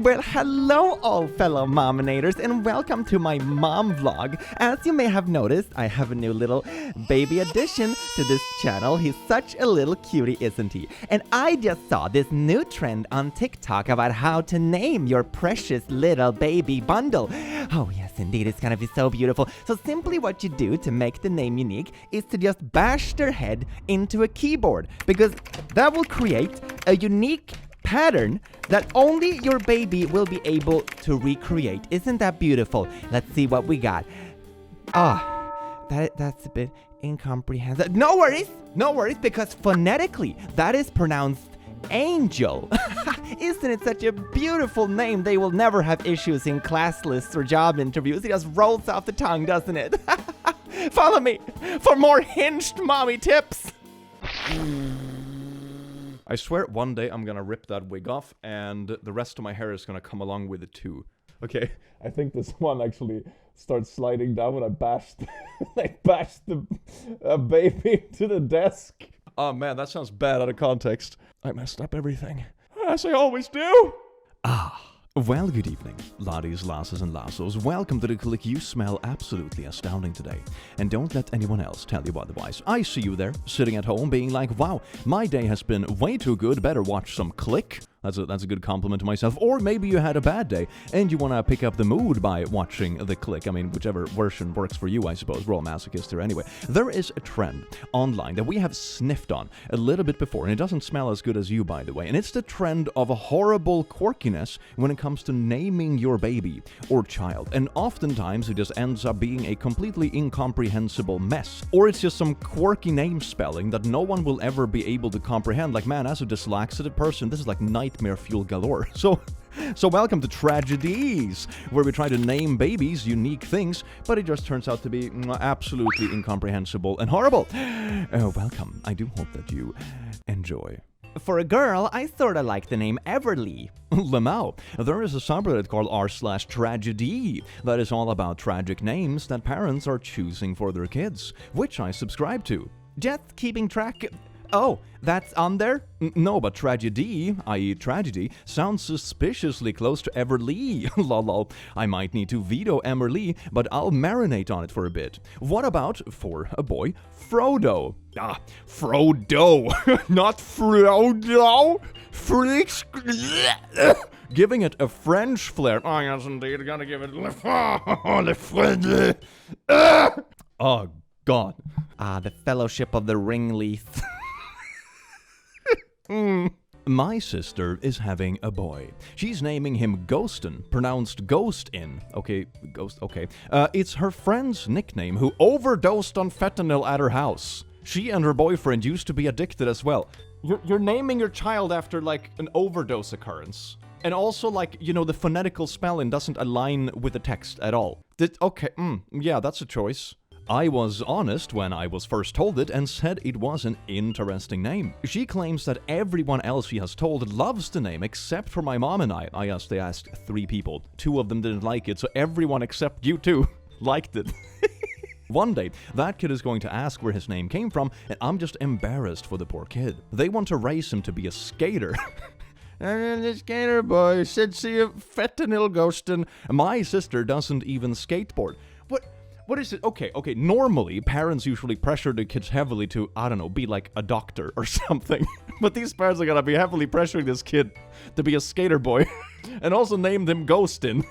Well, hello all fellow mominators and welcome to my mom vlog. As you may have noticed, I have a new little baby addition to this channel. He's such a little cutie, isn't he? And I just saw this new trend on TikTok about how to name your precious little baby bundle. Oh yes, indeed, it's gonna be so beautiful. So simply what you do to make the name unique is to just bash their head into a keyboard, because that will create a unique pattern that only your baby will be able to recreate. Isn't that beautiful? Let's see what we got. That's a bit incomprehensible. No worries, because phonetically that is pronounced Angel. Isn't it such a beautiful name? They will never have issues in class lists or job interviews. It just rolls off the tongue, doesn't it? Follow me for more hinged mommy tips. I swear one day I'm gonna rip that wig off and the rest of my hair is gonna come along with it too. Okay, I think this one actually starts sliding down when I bashed the baby to the desk. Oh man, that sounds bad out of context. I messed up everything, as I always do. Well, good evening, laddies, lasses, and lassos. Welcome to the click. You smell absolutely astounding today. And don't let anyone else tell you otherwise. I see you there, sitting at home, being like, wow, my day has been way too good, better watch some Click. That's a good compliment to myself. Or maybe you had a bad day, and you want to pick up the mood by watching the Click. I mean, whichever version works for you, I suppose. We're all masochists here anyway. There is a trend online that we have sniffed on a little bit before, and it doesn't smell as good as you, by the way. And it's the trend of a horrible quirkiness when it comes to naming your baby or child. And oftentimes, it just ends up being a completely incomprehensible mess. Or it's just some quirky name spelling that no one will ever be able to comprehend. Like, man, as a dyslexic person, this is like nightmare fuel galore. So welcome to Tragedies, where we try to name babies unique things, but it just turns out to be absolutely incomprehensible and horrible. Welcome. I do hope that you enjoy. For a girl, I sorta like the name Everly. Lamau. There is a subreddit called r/tragedy that is all about tragic names that parents are choosing for their kids, which I subscribe to. Just keeping track. Oh, that's on there? No, but tragedy, i.e. tragedy, sounds suspiciously close to Everly. Lol. I might need to veto Everly, but I'll marinate on it for a bit. What about, for a boy, Frodo? Frodo, not Frodo. Freaks. Giving it a French flair. Oh, yes, indeed, gotta give it le French. Oh, God. The Fellowship of the Ringleath. My sister is having a boy. She's naming him Ghostin, pronounced Ghost-in. Okay, Ghost, okay. It's her friend's nickname who overdosed on fentanyl at her house. She and her boyfriend used to be addicted as well. You're naming your child after, like, an overdose occurrence. And also, like, you know, the phonetical spelling doesn't align with the text at all. Yeah, that's a choice. I was honest when I was first told it and said it was an interesting name. She claims that everyone else she has told loves the name except for my mom and I. They asked 3 people. 2 of them didn't like it, so everyone except you 2 liked it. One day, that kid is going to ask where his name came from, and I'm just embarrassed for the poor kid. They want to raise him to be a skater. And the skater boy said, see a fentanyl ghostin'. My sister doesn't even skateboard. What is it? Okay, normally, parents usually pressure their kids heavily to, I don't know, be like a doctor or something. But these parents are gonna be heavily pressuring this kid to be a skater boy. And also named him Ghostin'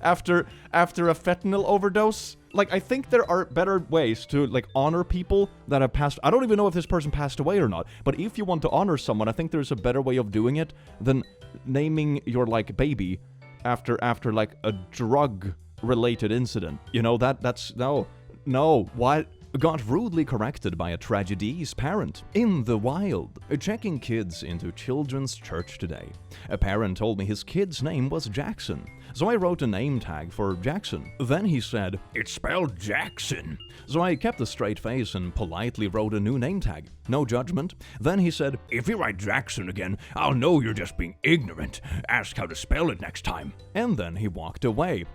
after a fentanyl overdose. Like, I think there are better ways to, like, honor people that have passed. I don't even know if this person passed away or not. But if you want to honor someone, I think there's a better way of doing it than naming your, like, baby after like, a drug-related incident. You know, that's no, what? Got rudely corrected by a Tragedy's parent in the wild. Checking kids into children's church today. A parent told me his kid's name was Jackson, so I wrote a name tag for Jackson. Then he said, it's spelled Jackson. So I kept a straight face and politely wrote a new name tag. No judgment. Then he said, if you write Jackson again, I'll know you're just being ignorant. Ask how to spell it next time. And then he walked away.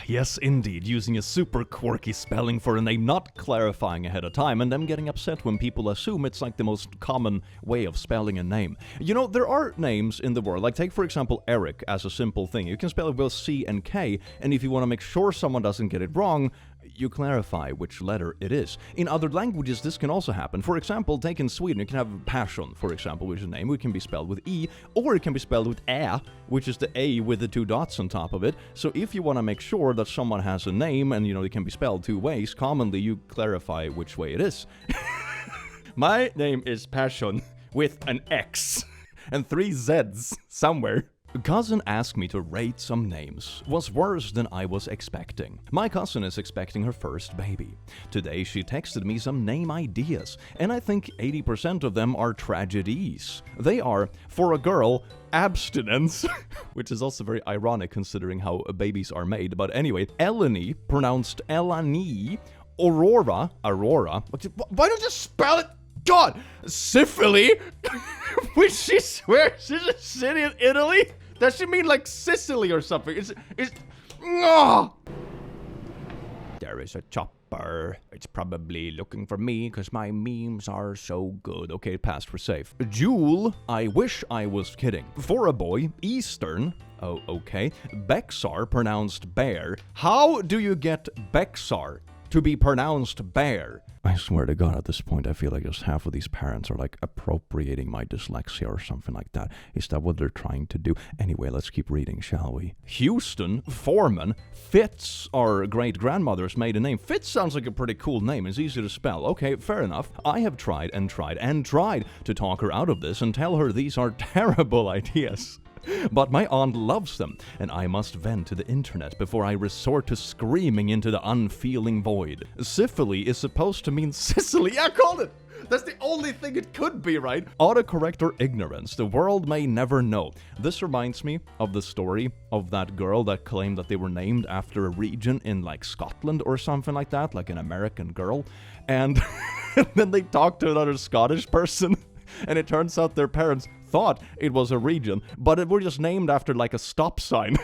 Yes indeed, using a super quirky spelling for a name not clarified clarifying ahead of time and them getting upset when people assume it's like the most common way of spelling a name. You know, there are names in the world, like take for example Eric as a simple thing. You can spell it with C and K, and if you want to make sure someone doesn't get it wrong, you clarify which letter it is. In other languages, this can also happen. For example, take in Sweden, you can have passion, for example, which is a name. It can be spelled with E, or it can be spelled with Ä, which is the A with the 2 dots on top of it. So if you want to make sure that someone has a name, and you know, it can be spelled 2 ways, commonly you clarify which way it is. My name is Passion, with an X, and 3 Zs somewhere. A cousin asked me to rate some names. Was worse than I was expecting. My cousin is expecting her first baby. Today she texted me some name ideas, and I think 80% of them are tragedies. They are, for a girl, abstinence, which is also very ironic considering how babies are made, but anyway, Eleni, pronounced Elani, Aurora, why don't you spell it? God, Sicily, which she swears is a city in Italy? Does she mean like Sicily or something? Oh! There is a chopper. It's probably looking for me because my memes are so good. Okay, passed for safe. Jewel, I wish I was kidding. For a boy, Eastern. Oh, okay. Bexar, pronounced bear. How do you get Bexar to be pronounced bear? I swear to God, at this point, I feel like just half of these parents are like appropriating my dyslexia or something like that. Is that what they're trying to do? Anyway, let's keep reading, shall we? Houston, Foreman, Fitz, our great-grandmother's maiden name. Fitz sounds like a pretty cool name. It's easy to spell. Okay, fair enough. I have tried and tried and tried to talk her out of this and tell her these are terrible ideas. But my aunt loves them, and I must vent to the internet before I resort to screaming into the unfeeling void. Syphily is supposed to mean Sicily. Yeah, I called it! That's the only thing it could be, right? Autocorrect or ignorance. The world may never know. This reminds me of the story of that girl that claimed that they were named after a region in like Scotland or something like that, like an American girl. And then they talked to another Scottish person, and it turns out their parents thought it was a region, but it were just named after like a stop sign.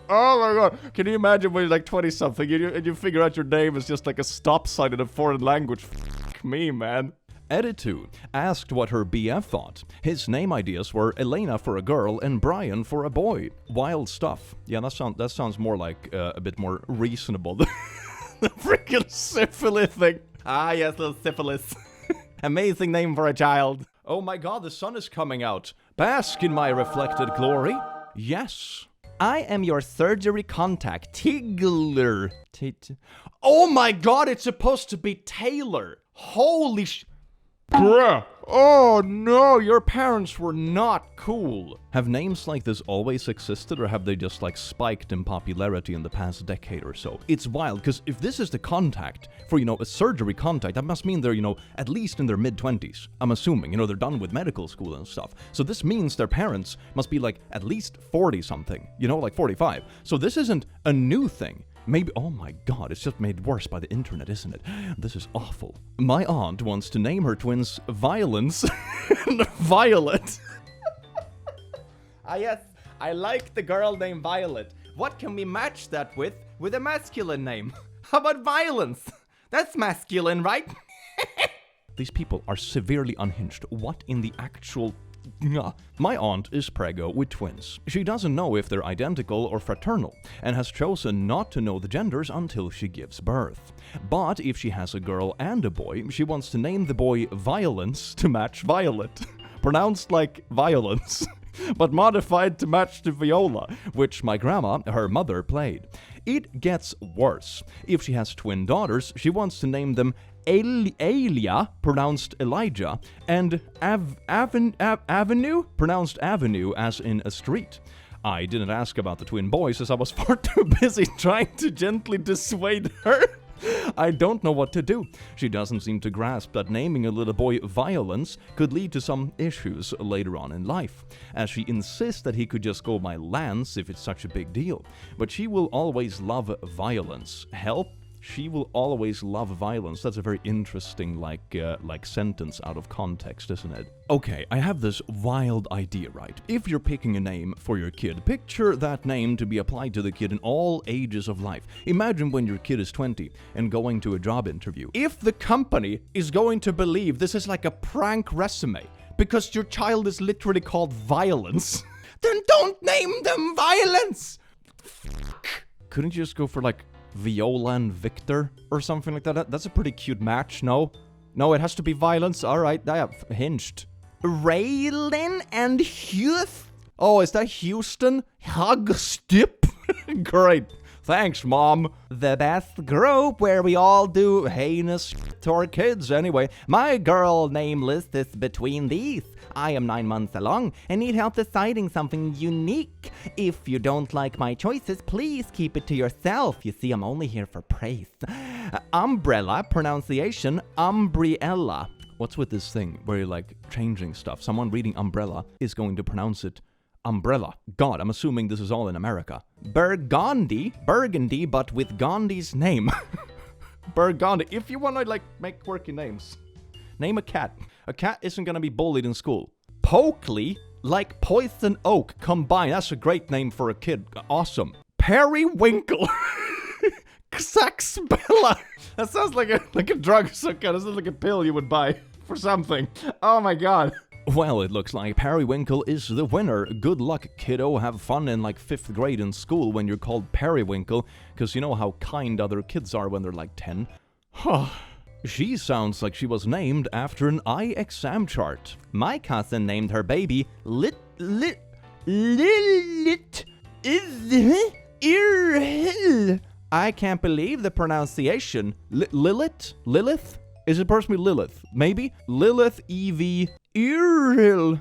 Oh my God, can you imagine when you're like 20-something and you figure out your name is just like a stop sign in a foreign language? F*** me, man. Editu asked what her BF thought. His name ideas were Elena for a girl and Brian for a boy. Wild stuff. Yeah, that sounds more like a bit more reasonable. The freaking syphilis thing. Ah, yes, little syphilis. Amazing name for a child. Oh my God, the sun is coming out. Bask in my reflected glory. Yes. I am your surgery contact, Tigler. Oh my God, it's supposed to be Taylor. Holy Bruh. Oh no, your parents were not cool. Have names like this always existed, or have they just like spiked in popularity in the past decade or so? It's wild, because if this is the contact for, a surgery contact, that must mean they're, at least in their mid-20s. I'm assuming, they're done with medical school and stuff. So this means their parents must be like at least 40-something, like 45. So this isn't a new thing. Maybe, oh my God, it's just made worse by the internet, isn't it? This is awful. My aunt wants to name her twins Violence and Violet. Yes, I like the girl named Violet. What can we match that with a masculine name? How about Violence? That's masculine, right? These people are severely unhinged. What in the actual... My aunt is preggo with twins. She doesn't know if they're identical or fraternal, and has chosen not to know the genders until she gives birth. But if she has a girl and a boy, she wants to name the boy Violence to match Violet. Pronounced like violence, but modified to match the viola, which my grandma, her mother, played. It gets worse. If she has twin daughters, she wants to name them Alia, pronounced Elijah, and Avenue, pronounced Avenue as in a street. I didn't ask about the twin boys as I was far too busy trying to gently dissuade her. I don't know what to do. She doesn't seem to grasp that naming a little boy Violence could lead to some issues later on in life, as she insists that he could just go by Lance if it's such a big deal. But she will always love Violence. Help? She will always love violence. That's a very interesting, like sentence out of context, isn't it? Okay, I have this wild idea, right? If you're picking a name for your kid, picture that name to be applied to the kid in all ages of life. Imagine when your kid is 20 and going to a job interview. If the company is going to believe this is like a prank resume, because your child is literally called Violence, then don't name them Violence! Fuck. Couldn't you just go for like Viola and Victor or something like that? That's a pretty cute match, no? No, it has to be Violence. Alright, yeah, hinged. Raylin and Huth? Oh, is that Houston? Hugstip? Great. Thanks, Mom. The best group where we all do heinous shit to our kids. Anyway, my girl name list is between these. I am 9 months along and need help deciding something unique. If you don't like my choices, please keep it to yourself. You see, I'm only here for praise. Umbrella, pronunciation, umbriella. What's with this thing where you're like changing stuff? Someone reading umbrella is going to pronounce it umbrella. God, I'm assuming this is all in America. Burgundy, but with Gandhi's name. Burgundy. If you want to like make quirky names, name a cat. A cat isn't gonna be bullied in school. Pokely, like poison oak combined. That's a great name for a kid. Awesome. Periwinkle. Saxbella. That sounds like a drug. So kind of sounds like a pill you would buy for something. Oh my god. Well, it looks like Periwinkle is the winner. Good luck, kiddo. Have fun in like 5th grade in school when you're called Periwinkle, because you know how kind other kids are when they're like 10. She sounds like she was named after an eye exam chart. My cousin named her baby Lilith. I can't believe the pronunciation. Lilith? Is it supposed to be Lilith? Maybe? Lilith Evie Earl.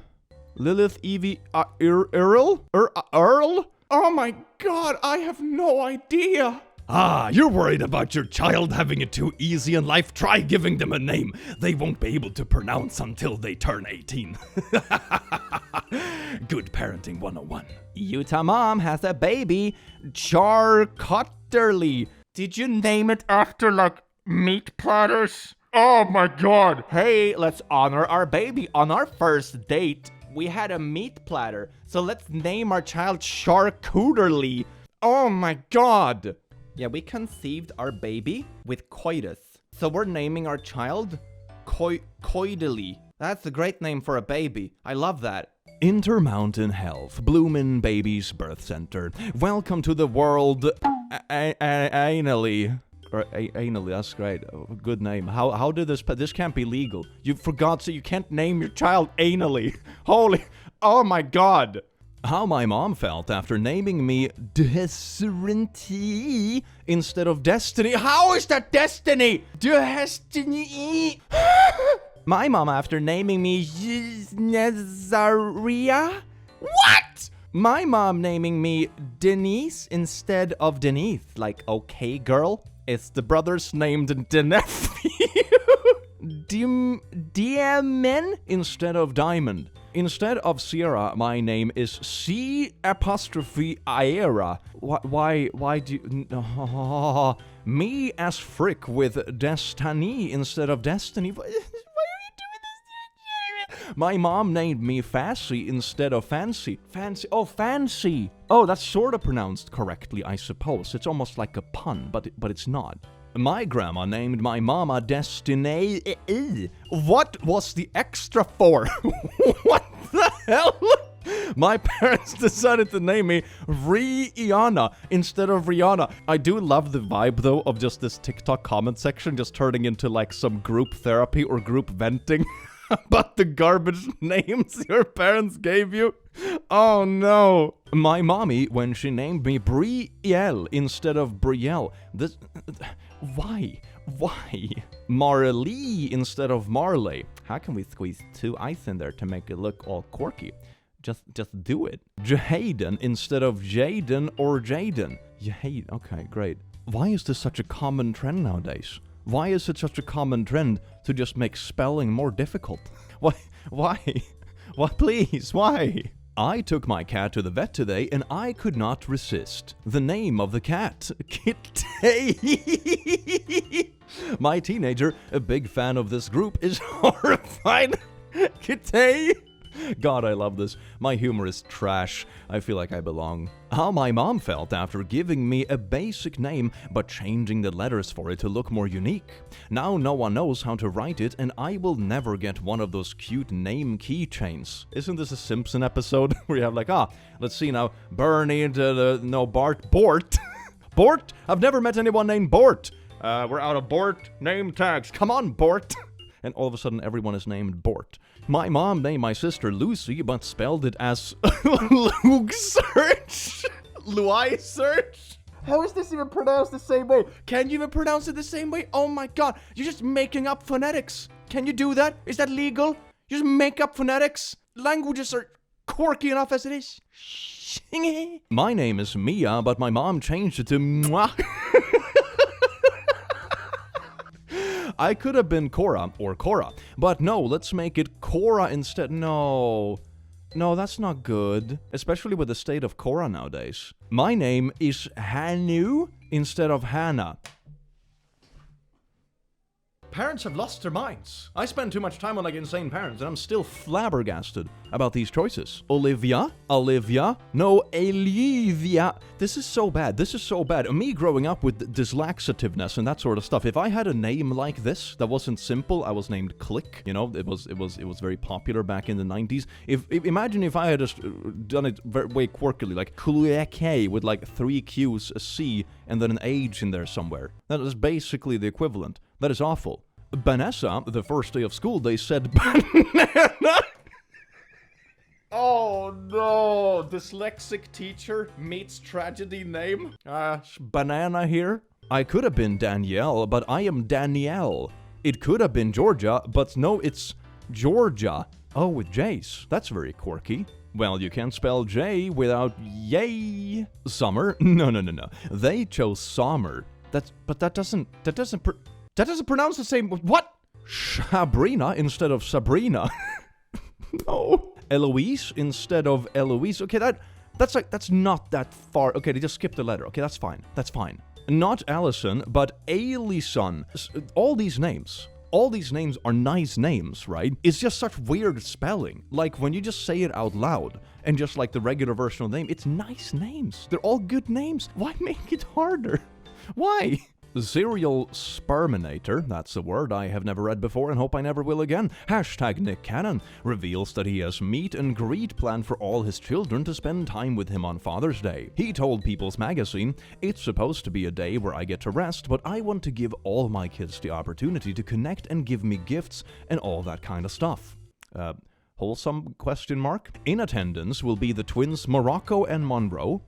Lilith Evie Earl? Earl? Oh my god, I have no idea. Ah, you're worried about your child having it too easy in life? Try giving them a name they won't be able to pronounce until they turn 18. Good parenting 101. Utah mom has a baby, Charcutterly. Did you name it after, like, meat platters? Oh my god. Hey, let's honor our baby on our first date. We had a meat platter, so let's name our child Charcuterly. Oh my god. Yeah, we conceived our baby with coitus. So we're naming our child Coidily. That's a great name for a baby. I love that. Intermountain Health, Bloomin' Babies Birth Center. Welcome to the world anally. Or anally, that's great. Oh, good name. How did this can't be legal. You forgot, so you can't name your child anally. Holy, oh my god. How my mom felt after naming me Destiny instead of Destiny. How is that Destiny? Destiny. My mom after naming me Nazaria. What? My mom naming me Denise instead of Denise. Like, okay, girl. It's the brothers named Denephew. Diamond instead of Diamond. Instead of Sierra, my name is C''Iera. Why do you... Oh, me as frick with Destiny instead of Destiny. Why are you doing this? My mom named me Fassy instead of Fancy. Fancy. Oh, Fancy. Oh, that's sort of pronounced correctly, I suppose. It's almost like a pun, but it's not. My grandma named my mama Destiny. What was the extra for? What the hell? My parents decided to name me Rihanna instead of Rihanna. I do love the vibe, though, of just this TikTok comment section just turning into, like, some group therapy or group venting about the garbage names your parents gave you. Oh, no. My mommy, when she named me Brielle instead of Brielle. This... Why? Marley instead of Marley. How can we squeeze 2 i's in there to make it look all quirky? Just do it. Jaden instead of Jaden or Jaden. Jaden. Okay, great. Why is this such a common trend nowadays? Why is it such a common trend to just make spelling more difficult? Why? What? Please, why? I took my cat to the vet today and I could not resist. The name of the cat, Kitty. My teenager, a big fan of this group, is horrified. Kitty. God, I love this. My humor is trash. I feel like I belong. How my mom felt after giving me a basic name, but changing the letters for it to look more unique. Now no one knows how to write it, and I will never get one of those cute name keychains. Isn't this a Simpson episode where you have like, let's see now, Bernie, Bart, Bort. Bort? I've never met anyone named Bort. We're out of Bort name tags. Come on, Bort. And all of a sudden everyone is named Bort. My mom named my sister Lucy, but spelled it as Luke Search. Louis Search? How is this even pronounced the same way? Can you even pronounce it the same way? Oh my god, you're just making up phonetics. Can you do that? Is that legal? You just make up phonetics? Languages are quirky enough as it is. My name is Mia, but my mom changed it to Mwah. I could have been Cora, but no, let's make it Cora instead. No, that's not good, especially with the state of Cora nowadays. My name is Hanu instead of Hannah. Parents have lost their minds. I spend too much time on like insane parents, and I'm still flabbergasted about these choices. Olivia, no, Olivia. This is so bad. Me growing up with dyslexitiveness and that sort of stuff. If I had a name like this that wasn't simple, I was named Click. You know, it was very popular back in the 90s. Imagine if I had just done it way quirkily, like Quirky with like 3 Q's, a C, and then an H in there somewhere. That is basically the equivalent. That is awful. Vanessa, the first day of school, they said banana. Oh no, dyslexic teacher meets tragedy name. Banana here. I could have been Danielle, but I am Danielle. It could have been Georgia, but no, it's Georgia. Oh, with J's. That's very quirky. Well, you can't spell J without yay. Summer? No. They chose summer. That doesn't pronounce the same. What? Sabrina instead of Sabrina. No. Eloise instead of Eloise. Okay, that's not that far. Okay, they just skipped a letter. Okay, that's fine. Not Allison, but Alison. All these names are nice names, right? It's just such weird spelling. Like when you just say it out loud and just like the regular version of the name, it's nice names. They're all good names. Why make it harder? Why? Serial sperminator, that's a word I have never read before and hope I never will again. Hashtag Nick Cannon reveals that he has meet and greet planned for all his children to spend time with him on Father's Day. He told People's Magazine, "It's supposed to be a day where I get to rest, but I want to give all my kids the opportunity to connect and give me gifts and all that kind of stuff." Wholesome question mark? In attendance will be the twins Morocco and Monroe.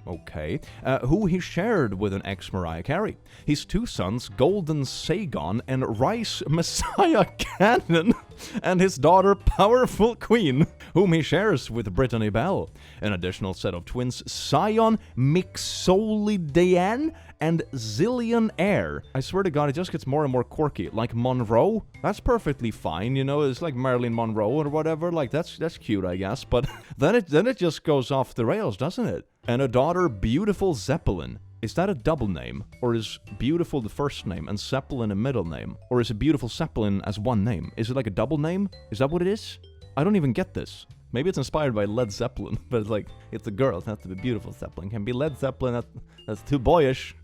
Okay. Who he shared with an ex-Mariah Carey. His 2 sons, Golden Sagon and Rice Messiah Cannon, and his daughter, Powerful Queen, whom he shares with Brittany Bell. An additional set of twins, Sion Mixolydian and Zillion Air. I swear to God, it just gets more and more quirky. Like Monroe? That's perfectly fine, you know, it's like Marilyn Monroe or whatever. Like, that's cute, I guess. But then it just goes off the rails, doesn't it? And a daughter, Beautiful Zeppelin. Is that a double name? Or is Beautiful the first name and Zeppelin a middle name? Or is it Beautiful Zeppelin as one name? Is it like a double name? Is that what it is? I don't even get this. Maybe it's inspired by Led Zeppelin, but it's like, it's a girl, it has to be Beautiful Zeppelin. Can be Led Zeppelin, that's too boyish.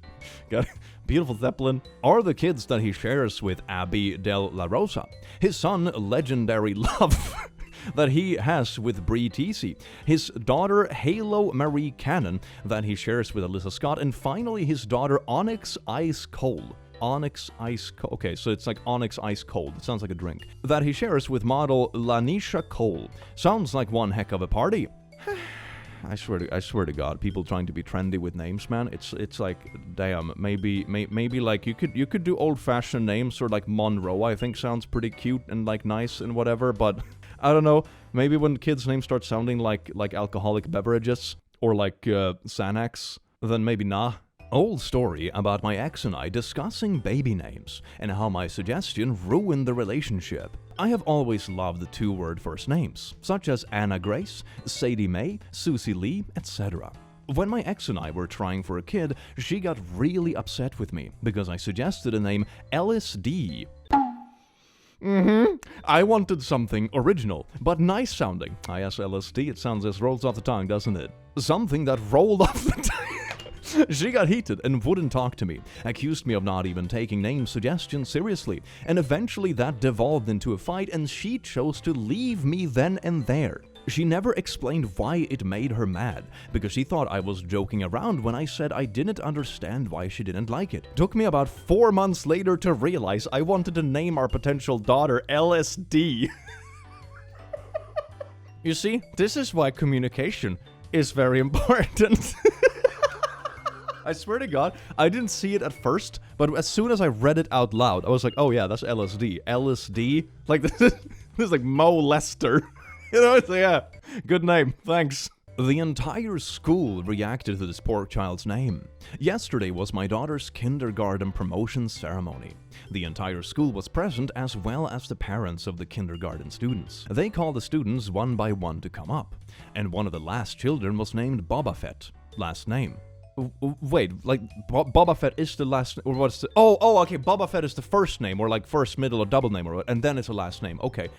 Got Beautiful Zeppelin. Are the kids that he shares with Abby Del La Rosa. His son, Legendary Love, that he has with Bree Teesey. His daughter, Halo Marie Cannon, that he shares with Alyssa Scott. And finally, his daughter, Onyx Ice Cold. Onyx Ice Cold. Okay, so it's like Onyx Ice Cold. It sounds like a drink. That he shares with model Lanisha Cole. Sounds like one heck of a party. I swear to God, people trying to be trendy with names, man. It's like, damn, maybe like you could do old-fashioned names, or like Monroe, I think sounds pretty cute and like nice and whatever, but I don't know. Maybe when kids' names start sounding like alcoholic beverages or like Xanax, then maybe nah. Old story about my ex and I discussing baby names and how my suggestion ruined the relationship. I have always loved the two-word first names, such as Anna Grace, Sadie Mae, Susie Lee, etc. When my ex and I were trying for a kid, she got really upset with me because I suggested a name LSD. I wanted something original, but nice sounding. Yes, LSD, it sounds as rolls off the tongue, doesn't it? Something that rolled off the tongue. She got heated and wouldn't talk to me, accused me of not even taking name suggestions seriously, and eventually that devolved into a fight and she chose to leave me then and there. She never explained why it made her mad, because she thought I was joking around when I said I didn't understand why she didn't like it. Took me about 4 months later to realize I wanted to name our potential daughter LSD. You see, this is why communication is very important. I swear to God, I didn't see it at first, but as soon as I read it out loud, I was like, oh yeah, that's LSD. LSD? Like, this is like Mo Lester. You know, it's like, yeah, good name, thanks. The entire school reacted to this poor child's name. Yesterday was my daughter's kindergarten promotion ceremony. The entire school was present, as well as the parents of the kindergarten students. They called the students one by one to come up, and one of the last children was named Boba Fett. Last name. Wait, like, Boba Fett is the last, or what's the, okay, Boba Fett is the first name, or like first, middle, or double name, or and then it's a last name, okay.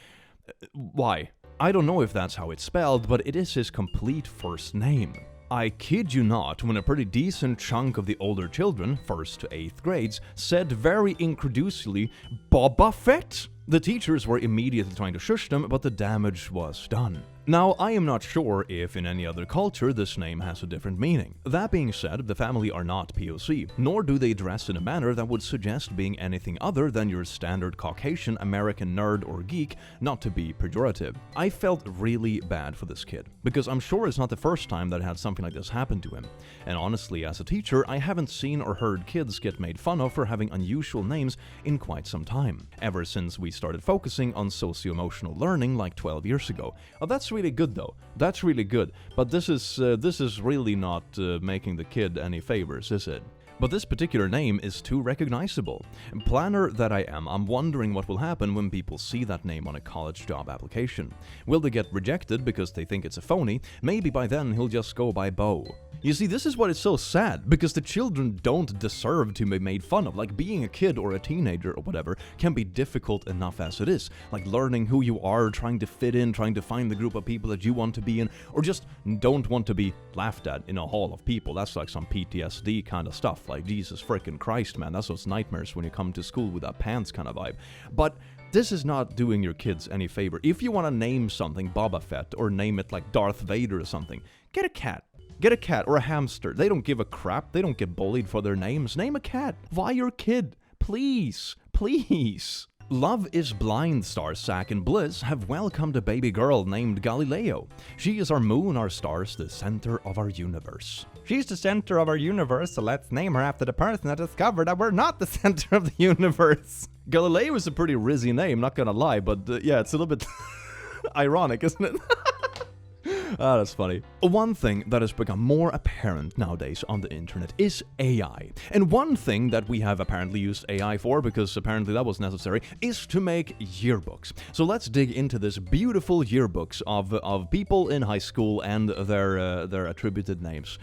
Why? I don't know if that's how it's spelled, but it is his complete first name. I kid you not, when a pretty decent chunk of the older children, 1st to 8th grades, said very incredulously, Boba Fett? The teachers were immediately trying to shush them, but the damage was done. Now, I am not sure if in any other culture this name has a different meaning. That being said, the family are not POC, nor do they dress in a manner that would suggest being anything other than your standard Caucasian American nerd or geek, not to be pejorative. I felt really bad for this kid, because I'm sure it's not the first time that had something like this happen to him. And honestly, as a teacher, I haven't seen or heard kids get made fun of for having unusual names in quite some time, ever since we started focusing on socio-emotional learning like 12 years ago. Oh, that's really good though. That's really good. But this is really not making the kid any favors, is it? But this particular name is too recognizable. Planner that I am, I'm wondering what will happen when people see that name on a college job application. Will they get rejected because they think it's a phony? Maybe by then he'll just go by Bo. You see, this is what is so sad, because the children don't deserve to be made fun of. Like, being a kid or a teenager or whatever can be difficult enough as it is. Like, learning who you are, trying to fit in, trying to find the group of people that you want to be in, or just don't want to be laughed at in a hall of people. That's like some PTSD kind of stuff. Like, Jesus frickin' Christ, man, that's those nightmares when you come to school with that pants kind of vibe. But this is not doing your kids any favor. If you want to name something Boba Fett, or name it like Darth Vader or something, get a cat. Get a cat or a hamster. They don't give a crap. They don't get bullied for their names. Name a cat. Why your kid? Please. Please. Love is Blind stars Zack and Bliss have welcomed a baby girl named Galileo. She is our moon, our stars, the center of our universe. She's the center of our universe, so let's name her after the person that discovered that we're not the center of the universe. Galileo is a pretty rizzy name, not gonna lie, but yeah, it's a little bit ironic, isn't it? Ah, that's funny. One thing that has become more apparent nowadays on the internet is AI. And one thing that we have apparently used AI for, because apparently that was necessary, is to make yearbooks. So let's dig into this beautiful yearbooks of people in high school and their attributed names.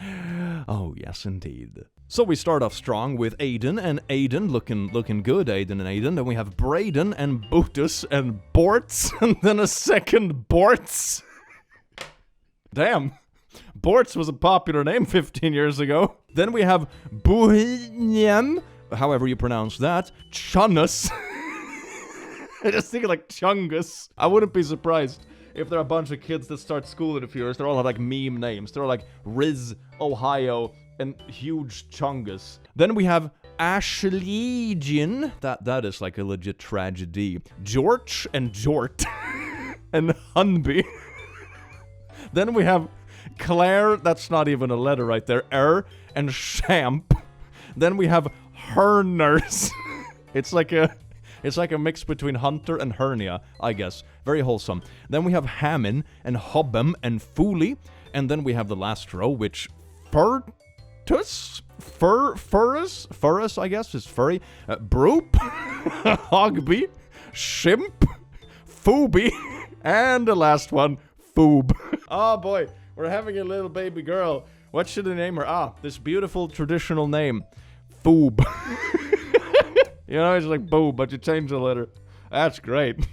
Oh, yes, indeed. So we start off strong with Aiden, and Aiden looking good, Aiden and Aiden. Then we have Braden and Bootus and Bortz, and then a second Bortz. Damn, Bortz was a popular name 15 years ago. Then we have Bohemian, however you pronounce that, Chungus. I just think like Chungus. I wouldn't be surprised if there are a bunch of kids that start school in a few years. They all have like meme names. They're all like Riz, Ohio, and Huge Chungus. Then we have Ashlegian. That is like a legit tragedy. George and Jort. And Hunby. Then we have Claire, that's not even a letter right there, and Champ. Then we have Herners. It's like a mix between Hunter and Hernia, I guess. Very wholesome. Then we have Hammond and Hobbem and Fooley. And then we have the last row, which Furtus, Furus, I guess, is furry, Broop, Hogby, Shimp, Fooby, and the last one, Foob. Oh boy, we're having a little baby girl. What should I name her? Ah, this beautiful traditional name, Foob. You know, it's like boob, but you change the letter. That's great.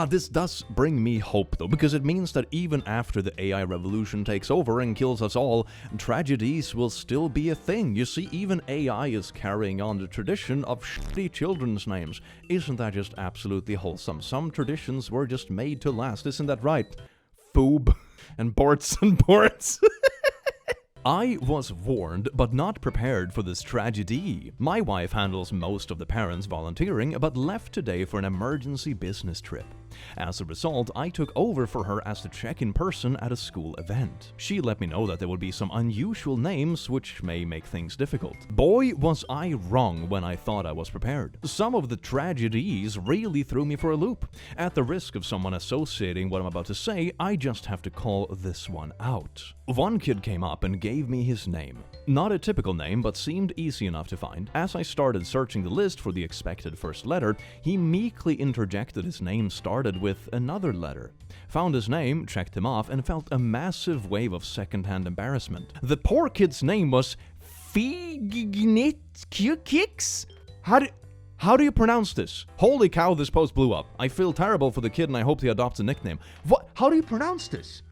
This does bring me hope, though, because it means that even after the AI revolution takes over and kills us all, tragedies will still be a thing. You see, even AI is carrying on the tradition of shitty children's names. Isn't that just absolutely wholesome? Some traditions were just made to last, isn't that right? Foob and Borts and Borts. I was warned, but not prepared for this tragedy. My wife handles most of the parents' volunteering, but left today for an emergency business trip. As a result, I took over for her as the check-in person at a school event. She let me know that there would be some unusual names, which may make things difficult. Boy, was I wrong when I thought I was prepared. Some of the tragedies really threw me for a loop. At the risk of someone associating what I'm about to say, I just have to call this one out. One kid came up and gave me his name. Not a typical name, but seemed easy enough to find. As I started searching the list for the expected first letter, he meekly interjected his name started with another letter. Found his name, checked him off, and felt a massive wave of secondhand embarrassment. The poor kid's name was Fignitskix? How do you pronounce this? Holy cow, this post blew up. I feel terrible for the kid and I hope he adopts a nickname. What? How do you pronounce this?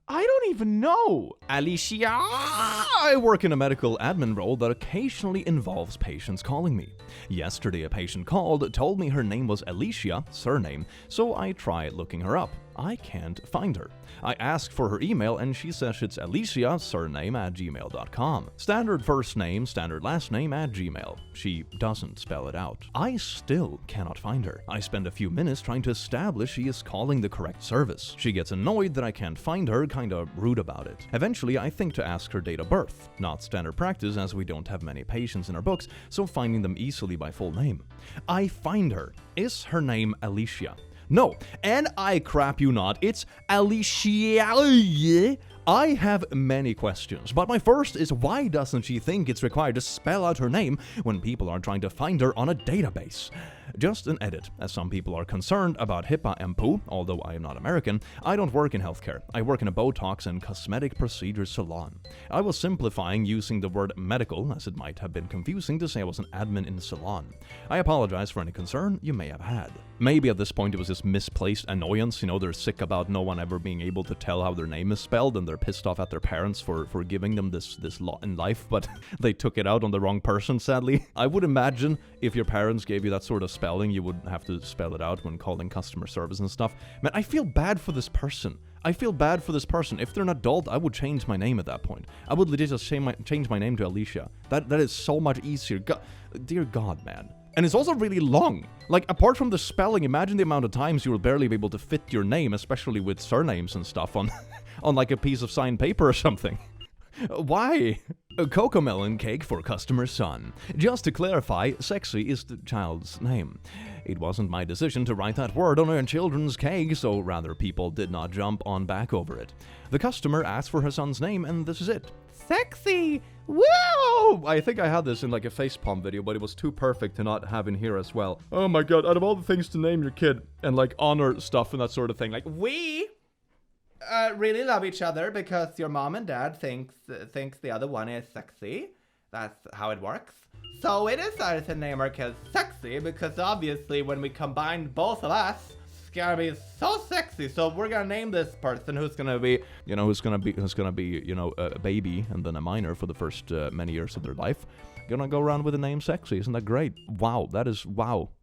I don't even know. Alicia. I work in a medical admin role that occasionally involves patients calling me. Yesterday, a patient called, told me her name was Alicia, surname, so I tried looking her up. I can't find her. I asked for her email and she says it's Alicia, surname @gmail.com. Standard first name, standard last name @gmail. She doesn't spell it out. I still cannot find her. I spend a few minutes trying to establish she is calling the correct service. She gets annoyed that I can't find her, kinda rude about it. Eventually, I think to ask her date of birth. Not standard practice as we don't have many patients in our books, so finding them easily by full name. I find her. Is her name Alicia? No, and I crap you not, it's Alicia. I have many questions, but my first is why doesn't she think it's required to spell out her name when people are trying to find her on a database? Just an edit, as some people are concerned about HIPAA and poo, although I am not American. I don't work in healthcare. I work in a Botox and cosmetic procedure salon. I was simplifying using the word medical, as it might have been confusing to say I was an admin in the salon. I apologize for any concern you may have had. Maybe at this point it was just misplaced annoyance, they're sick about no one ever being able to tell how their name is spelled, and they're pissed off at their parents for giving them this lot in life, but they took it out on the wrong person, sadly. I would imagine if your parents gave you that sort of spelling, you would have to spell it out when calling customer service and stuff. Man, I feel bad for this person. If they're an adult, I would change my name at that point. I would legit just change my name to Alicia. That is so much easier. Dear God, man. And it's also really long. Like, apart from the spelling, imagine the amount of times you will barely be able to fit your name, especially with surnames and stuff on like a piece of signed paper or something. Why? A cocomelon cake for customer son. Just to clarify, sexy is the child's name. It wasn't my decision to write that word on a children's cake, so rather people did not jump on back over it. The customer asked for her son's name, and this is it. Sexy! Whoa! I think I had this in like a facepalm video, but it was too perfect to not have in here as well. Oh my god, out of all the things to name your kid, and like honor stuff and that sort of thing, like, we really love each other because your mom and dad thinks the other one is sexy. That's how it works. So we decided to name our kid Sexy because obviously when we combine both of us, it's gonna be so sexy. So we're gonna name this person who's gonna be a baby and then a minor for the first many years of their life. Gonna go around with the name Sexy. Isn't that great? Wow, that is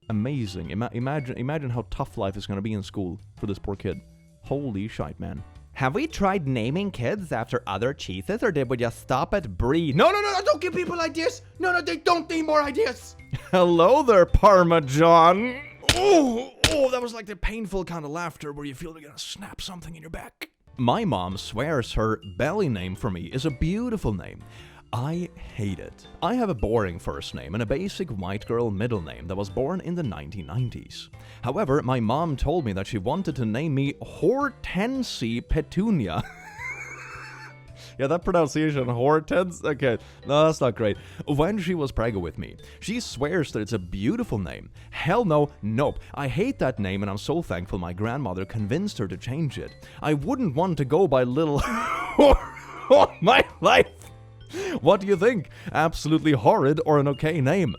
amazing. Imagine how tough life is gonna be in school for this poor kid. Holy shite, man. Have we tried naming kids after other cheeses, or did we just stop at Brie? No, don't give people ideas! No, they don't need more ideas! Hello there, Parmesan! Oh, that was like the painful kind of laughter where you feel you're gonna snap something in your back. My mom swears her belly name for me is a beautiful name. I hate it. I have a boring first name and a basic white girl middle name that was born in the 1990s. However, my mom told me that she wanted to name me Hortensie Petunia. Yeah, that pronunciation, Hortense? Okay, no, that's not great. When she was pregnant with me, she swears that it's a beautiful name. Hell no, nope. I hate that name and I'm so thankful my grandmother convinced her to change it. I wouldn't want to go by little all my life. What do you think? Absolutely horrid or an okay name?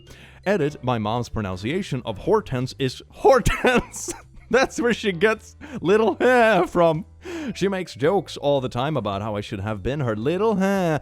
Edit, my mom's pronunciation of Hortense is Hortense. That's where she gets little hair from. She makes jokes all the time about how I should have been her little hair.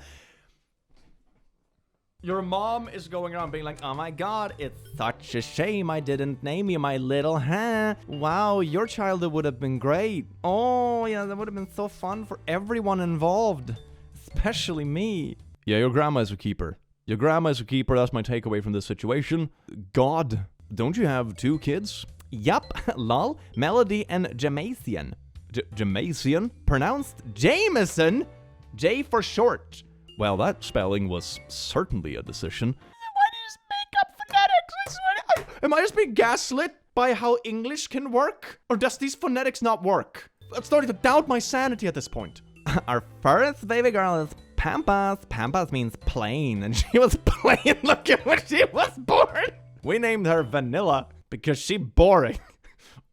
Your mom is going around being like, oh my god, it's such a shame I didn't name you my little hair. Wow, your childhood would have been great. Oh, yeah, that would have been so fun for everyone involved. Especially me. Yeah, your grandma is a keeper. Your grandma is a keeper, that's my takeaway from this situation. God, don't you have 2 kids? Yup, lol, Melody and Jamasian. Jamasian? Pronounced Jameson? J for short. Well, that spelling was certainly a decision. Why do you make up phonetics? I swear am I just being gaslit by how English can work? Or does these phonetics not work? I'm starting to doubt my sanity at this point. Our first baby girl is Pampas. Pampas means plain, and she was plain looking when she was born. We named her Vanilla because she boring.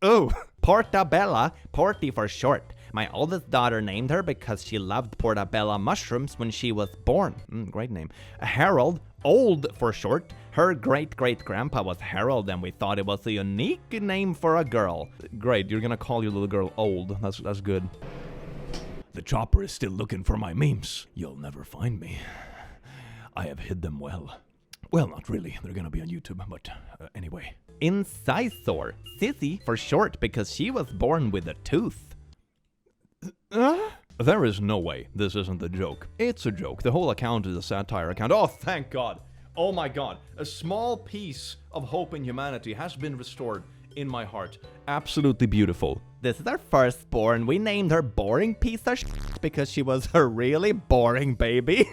Ooh, Portabella, Porty for short. My oldest daughter named her because she loved portabella mushrooms when she was born. Great name. Harold, old for short. Her great-great-grandpa was Harold, and we thought it was a unique name for a girl. Great, you're gonna call your little girl old. That's good. The chopper is still looking for my memes. You'll never find me. I have hid them well. Well, not really. They're gonna be on YouTube, but anyway. Incisor, Sissy for short because she was born with a tooth. There is no way this isn't a joke. It's a joke. The whole account is a satire account. Oh, thank God. Oh my God. A small piece of hope in humanity has been restored in my heart. Absolutely beautiful. This is our firstborn. We named her Boring Piece of Shit because she was a really boring baby.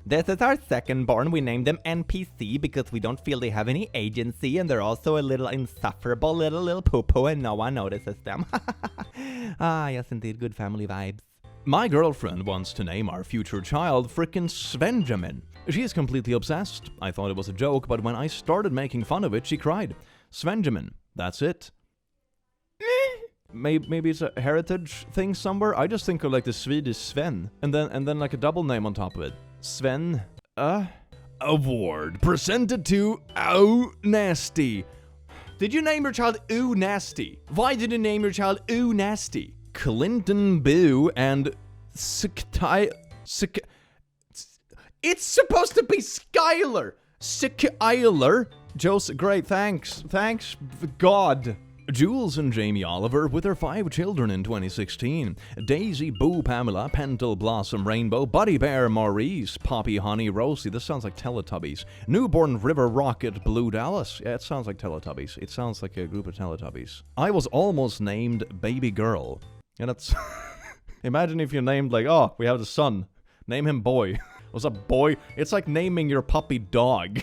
This is our secondborn. We named them NPC because we don't feel they have any agency and they're also a little insufferable little poo-poo and no one notices them. Ah, yes indeed, good family vibes. My girlfriend wants to name our future child frickin' Svenjamin. She is completely obsessed. I thought it was a joke, but when I started making fun of it, she cried. Svenjamin, that's it. Maybe it's a heritage thing somewhere. I just think of like the Swedish Sven, and then like a double name on top of it. Sven. Award presented to Ow Nasty. Did you name your child Ooh Nasty? Why did you name your child Ooh Nasty? Clinton Boo and it's supposed to be Skylar. Skylar. Joseph, great, thanks, God. Jules and Jamie Oliver with their 5 children in 2016. Daisy, Boo, Pamela, Pentel, Blossom, Rainbow, Buddy Bear, Maurice, Poppy, Honey, Rosie. This sounds like Teletubbies. Newborn, River, Rocket, Blue, Dallas. Yeah, it sounds like Teletubbies. It sounds like a group of Teletubbies. I was almost named Baby Girl. And it's... Imagine if you named like, oh, we have the son. Name him Boy. What's up, boy? It's like naming your puppy Dog.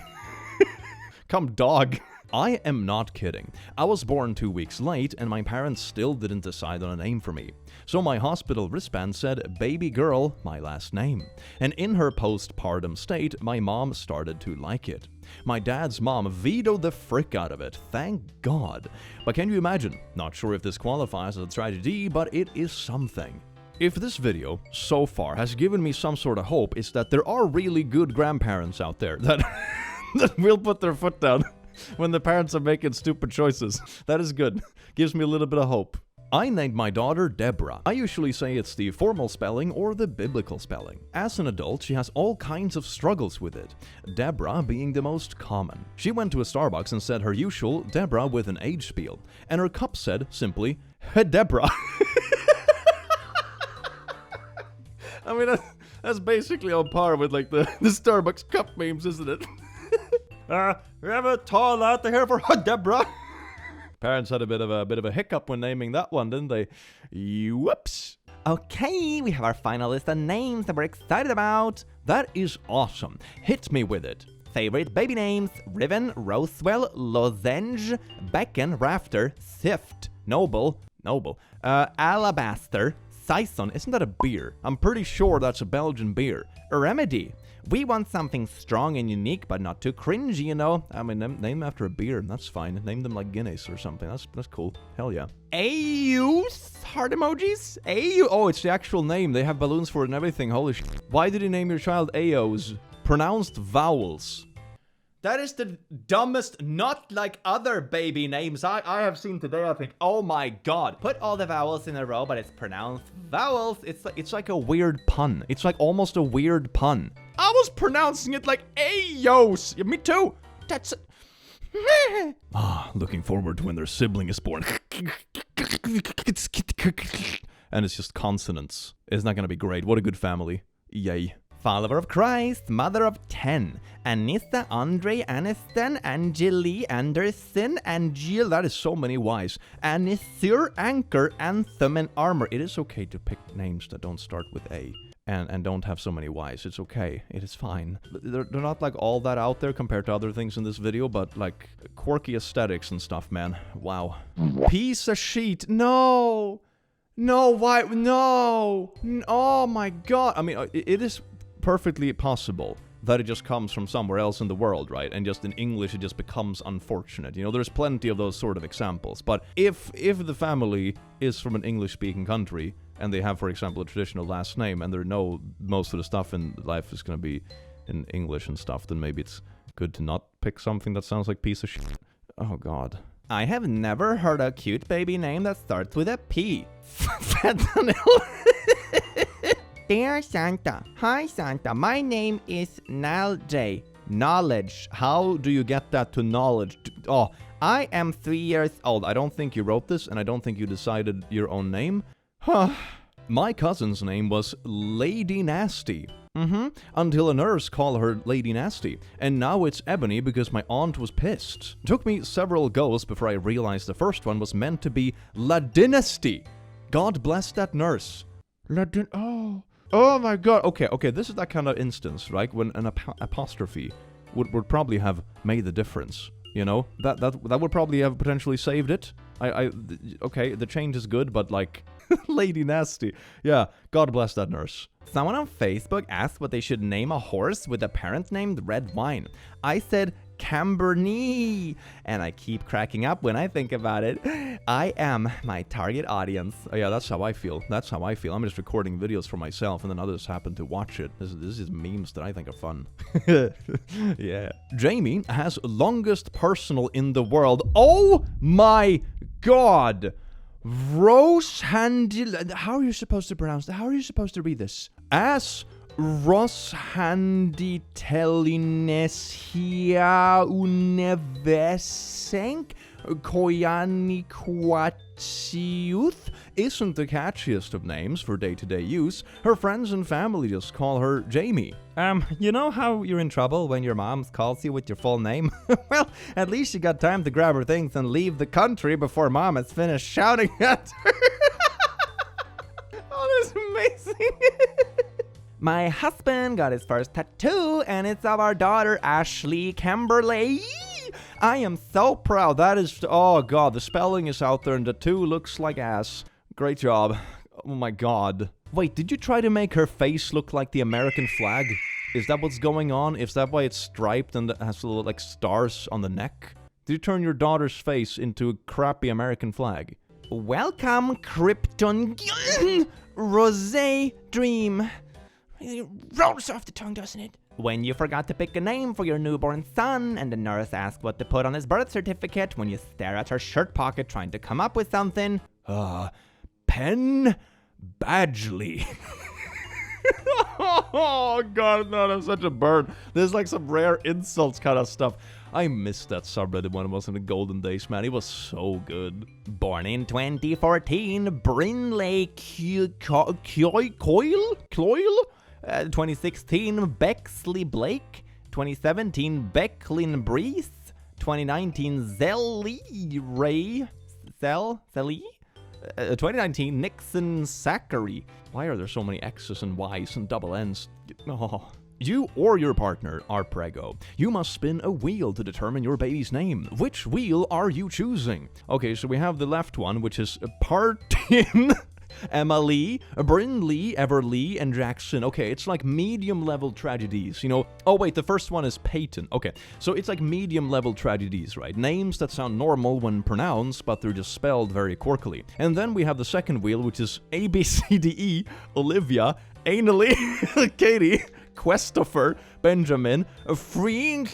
Come, dog. I am not kidding. I was born 2 weeks late and my parents still didn't decide on a name for me. So my hospital wristband said Baby Girl, my last name. And in her postpartum state, my mom started to like it. My dad's mom vetoed the frick out of it, thank God. But can you imagine? Not sure if this qualifies as a tragedy, but it is something. If this video, so far, has given me some sort of hope, it's that there are really good grandparents out there that, that will put their foot down when the parents are making stupid choices. That is good. Gives me a little bit of hope. I named my daughter Deborah. I usually say it's the formal spelling or the biblical spelling. As an adult, she has all kinds of struggles with it, Deborah being the most common. She went to a Starbucks and said her usual Deborah with an age spiel, and her cup said simply, "Hey Deborah." I mean, that's basically on par with like the Starbucks cup memes, isn't it? We have a tall out here for Deborah. Parents had a bit of a hiccup when naming that one, didn't they? Whoops. Okay, we have our final list of names that we're excited about. That is awesome. Hit me with it. Favorite baby names: Riven, Rosewell, Lozenge, Beacon, Rafter, Sift, Noble, Alabaster, Saison, isn't that a beer? I'm pretty sure that's a Belgian beer. Remedy, we want something strong and unique, but not too cringy, you know? I mean, name them after a beer, that's fine. Name them like Guinness or something, that's cool. Hell yeah. Ayus? Heart emojis? Ayu? Oh, it's the actual name. They have balloons for it and everything, holy shit. Why did you name your child Ayos? Pronounced vowels. That is the dumbest, not like other baby names I have seen today. I think, oh my god. Put all the vowels in a row, but it's pronounced vowels. It's like a weird pun. It's like almost a weird pun. I was pronouncing it like Ayos. Yeah, me too. That's... looking forward to when their sibling is born. And it's just consonants. It's not gonna be great. What a good family. Yay. Follower of Christ, mother of 10. Anissa, Andre, Aniston, Angeli, Anderson, Angel. That is so many Y's. Anisir, Anchor, Anthem, and Armor. It is okay to pick names that don't start with A. And don't have so many Y's. It's okay. It is fine. They're not like all that out there compared to other things in this video, but like quirky aesthetics and stuff, man. Wow. Piece of sheet. No. No, why? No. Oh my god. I mean, it is perfectly possible that it just comes from somewhere else in the world, right? And just in English, it just becomes unfortunate. You know, there's plenty of those sort of examples. But if the family is from an English-speaking country, and they have, for example, a traditional last name, and they know most of the stuff in life is going to be in English and stuff, then maybe it's good to not pick something that sounds like piece of shit. Oh, God. I have never heard a cute baby name that starts with a P. Fentanyl. Dear Santa. Hi, Santa. My name is Nalj. Knowledge. How do you get that to knowledge? Oh, I am 3 years old. I don't think you wrote this, and I don't think you decided your own name. Huh. My cousin's name was Lady Nasty. Until a nurse called her Lady Nasty. And now it's Ebony because my aunt was pissed. Took me several goes before I realized the first one was meant to be La Dynasty. God bless that nurse. Oh my god. Okay, this is that kind of instance, right? When an apostrophe would probably have made the difference. You know? That would probably have potentially saved it. Okay, the change is good, but like... Lady Nasty. Yeah, God bless that nurse. Someone on Facebook asked what they should name a horse with a parent named Red Wine. I said Caberneigh, and I keep cracking up when I think about it. I am my target audience. Oh yeah, that's how I feel. I'm just recording videos for myself, and then others happen to watch it. This is memes that I think are fun. Yeah. Jamie has longest personal in the world. Oh my god! Rose Handil. How are you supposed to pronounce that? How are you supposed to read this? As Ross Handitelineshia Unevesenk Koyaniquatsiuth isn't the catchiest of names for day-to-day use. Her friends and family just call her Jamie. You know how you're in trouble when your mom calls you with your full name? Well, at least you got time to grab her things and leave the country before mom has finished shouting at her. Oh, that's amazing. My husband got his first tattoo, and it's of our daughter, Ashley Kimberly. I am so proud. That is... Oh, God. The spelling is out there, and the tattoo looks like ass. Great job. Oh, my God. Wait, did you try to make her face look like the American flag? Is that what's going on? Is that why it's striped and has little, like, stars on the neck? Did you turn your daughter's face into a crappy American flag? Welcome, Krypton... Rosé Dream. It rolls off the tongue, doesn't it? When you forgot to pick a name for your newborn son, and the nurse asked what to put on his birth certificate when you stare at her shirt pocket trying to come up with something. Penn Badgley. Oh, God, no, that's such a burn. There's like some rare insults kind of stuff. I missed that subreddit when it was in the golden days, man. It was so good. Born in 2014, Brinley Coyle? 2016, Bexley Blake. 2017, Becklin Breeze. 2019, Zelly Ray. 2019, Nixon Zachary. Why are there so many X's and Y's and double N's? Oh. You or your partner are preggo. You must spin a wheel to determine your baby's name. Which wheel are you choosing? Okay, so we have the left one, which is Partin Emily, Brindley, Everly, and Jackson. Okay, it's like medium-level tragedies, you know. Oh, wait, the first one is Peyton. Okay, so it's like medium-level tragedies, right? Names that sound normal when pronounced, but they're just spelled very quirkily. And then we have the second wheel, which is ABCDE, Olivia, Anally, Katie, Christopher, Benjamin, Frink.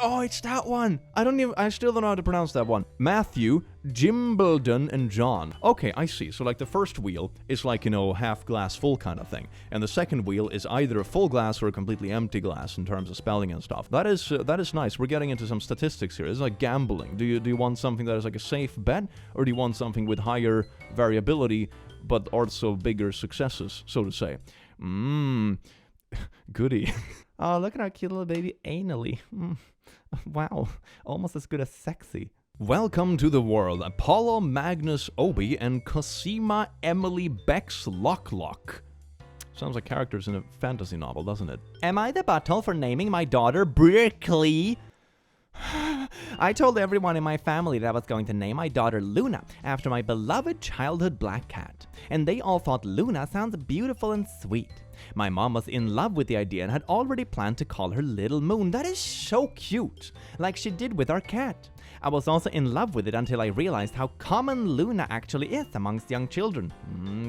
Oh, it's that one. I still don't know how to pronounce that one. Matthew, Jimbledon, and John. Okay, I see. So like the first wheel is like, you know, half glass full kind of thing. And the second wheel is either a full glass or a completely empty glass in terms of spelling and stuff. That is nice. We're getting into some statistics here. It's like gambling. Do you want something that is like a safe bet, or do you want something with higher variability but also bigger successes, so to say? Goody. Oh, look at our cute little baby Anally. Wow, almost as good as sexy. Welcome to the world, Apollo Magnus Obi and Cosima Emily Bex Lock. Sounds like characters in a fantasy novel, doesn't it? Am I the butthole for naming my daughter Berkeley? I told everyone in my family that I was going to name my daughter Luna after my beloved childhood black cat, and they all thought Luna sounds beautiful and sweet. My mom was in love with the idea and had already planned to call her Little Moon. That is so cute, like she did with our cat. I was also in love with it until I realized how common Luna actually is amongst young children.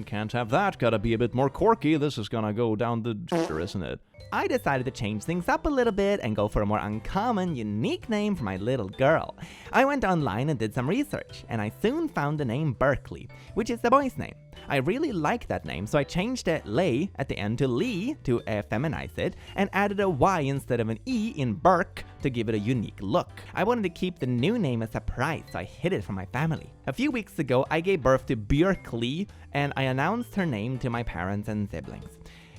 Can't have that, gotta be a bit more quirky. This is gonna go down the isn't it? I decided to change things up a little bit and go for a more uncommon, unique name for my little girl. I went online and did some research, and I soon found the name Berkeley, which is the boy's name. I really like that name, so I changed the Lay at the end to Lee to feminize it, and added a Y instead of an E in Burke to give it a unique look. I wanted to keep the new name a surprise, so I hid it from my family. A few weeks ago, I gave birth to Björkli, and I announced her name to my parents and siblings.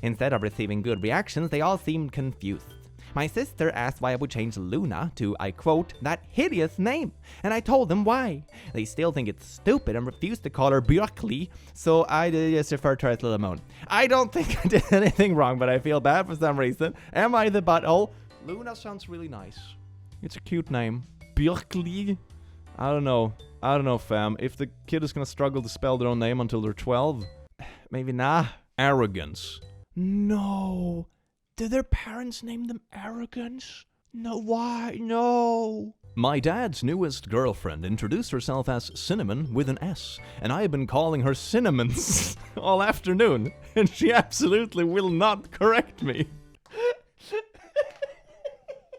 Instead of receiving good reactions, they all seemed confused. My sister asked why I would change Luna to, I quote, that hideous name, and I told them why. They still think it's stupid and refuse to call her Björkli, so I just refer to her as Little Moon. I don't think I did anything wrong, but I feel bad for some reason. Am I the butthole? Luna sounds really nice. It's a cute name. Björkli? I don't know, fam. If the kid is gonna struggle to spell their own name until they're 12, maybe nah. Arrogance. No. Did their parents name them Arrogance? No, why? No. My dad's newest girlfriend introduced herself as Cinnamon with an S, and I have been calling her Cinnamons all afternoon, and she absolutely will not correct me.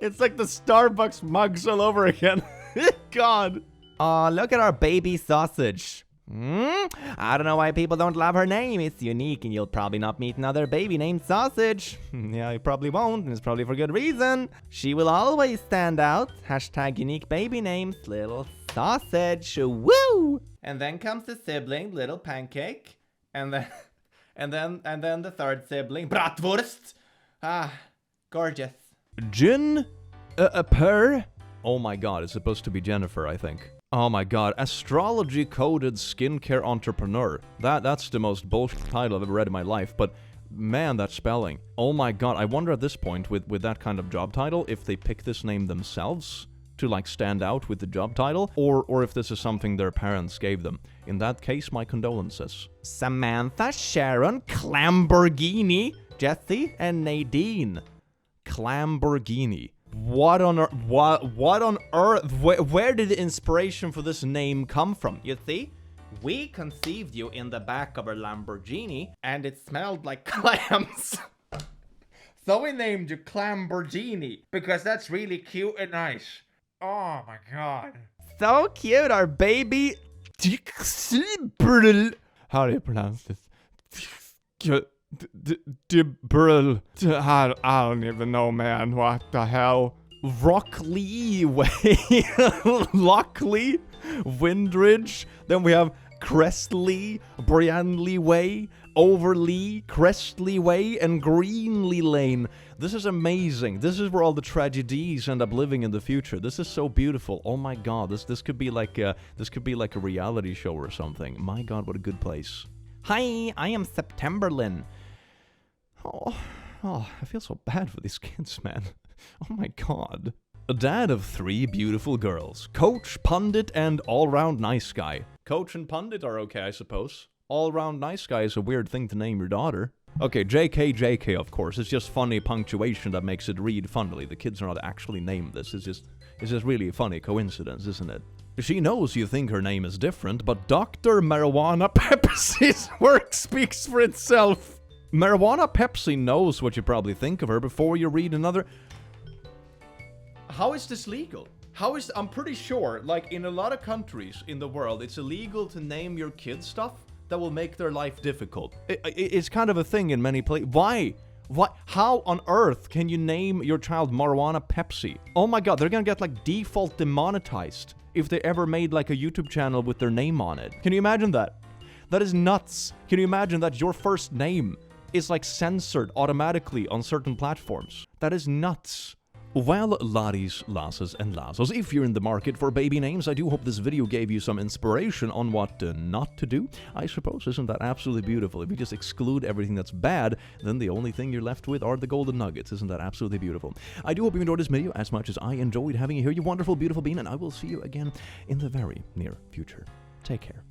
It's like the Starbucks mugs all over again. God. Aw, look at our baby sausage. I don't know why people don't love her name. It's unique, and you'll probably not meet another baby named Sausage. Yeah, you probably won't, and it's probably for good reason. She will always stand out. # unique baby names, Little Sausage. Woo! And then comes the sibling, Little Pancake. And then the third sibling, Bratwurst. Gorgeous. Per. Oh my god, it's supposed to be Jennifer, I think. Oh my god, astrology-coded skincare entrepreneur. That's the most bullshit title I've ever read in my life, but man, that spelling. Oh my god, I wonder at this point, with that kind of job title, if they pick this name themselves to like stand out with the job title, or if this is something their parents gave them. In that case, my condolences. Samantha, Sharon, Clamborghini, Jessie, and Nadine. Clamborghini. What on earth? Where did the inspiration for this name come from? You see, we conceived you in the back of a Lamborghini, and it smelled like clams. So we named you Clamborghini, because that's really cute and nice. Oh my god. So cute, our baby. How do you pronounce this? Dibril. I don't even know, man. What the hell? Rockley Way. Lockley. Windridge. Then we have Crestley, Brianley Way, Overley, Crestley Way, and Greenley Lane. This is amazing. This is where all the tragedies end up living in the future. This is so beautiful. Oh my god. This could be like a reality show or something. My god, what a good place. Hi, I am Septemberlin. Oh, I feel so bad for these kids, man. Oh my god. A dad of 3 beautiful girls. Coach, pundit, and all-round nice guy. Coach and pundit are okay, I suppose. All-round nice guy is a weird thing to name your daughter. Okay, JK, of course. It's just funny punctuation that makes it read funnily. The kids are not actually named this. It's just really a funny coincidence, isn't it? She knows you think her name is different, but Dr. Marijuana Pepsi's work speaks for itself. Marijuana Pepsi knows what you probably think of her before you read another... How is this legal? I'm pretty sure, like, in a lot of countries in the world, it's illegal to name your kids stuff that will make their life difficult. It's kind of a thing in many places. Why? How on earth can you name your child Marijuana Pepsi? Oh my god, they're gonna get, like, default demonetized if they ever made, like, a YouTube channel with their name on it. Can you imagine that? That is nuts. Can you imagine that your first name is, like, censored automatically on certain platforms? That is nuts. Well, laddies, lasses, and lassos, if you're in the market for baby names, I do hope this video gave you some inspiration on what not to do. I suppose, isn't that absolutely beautiful? If you just exclude everything that's bad, then the only thing you're left with are the golden nuggets. Isn't that absolutely beautiful? I do hope you enjoyed this video as much as I enjoyed having you here, you wonderful, beautiful bean, and I will see you again in the very near future. Take care.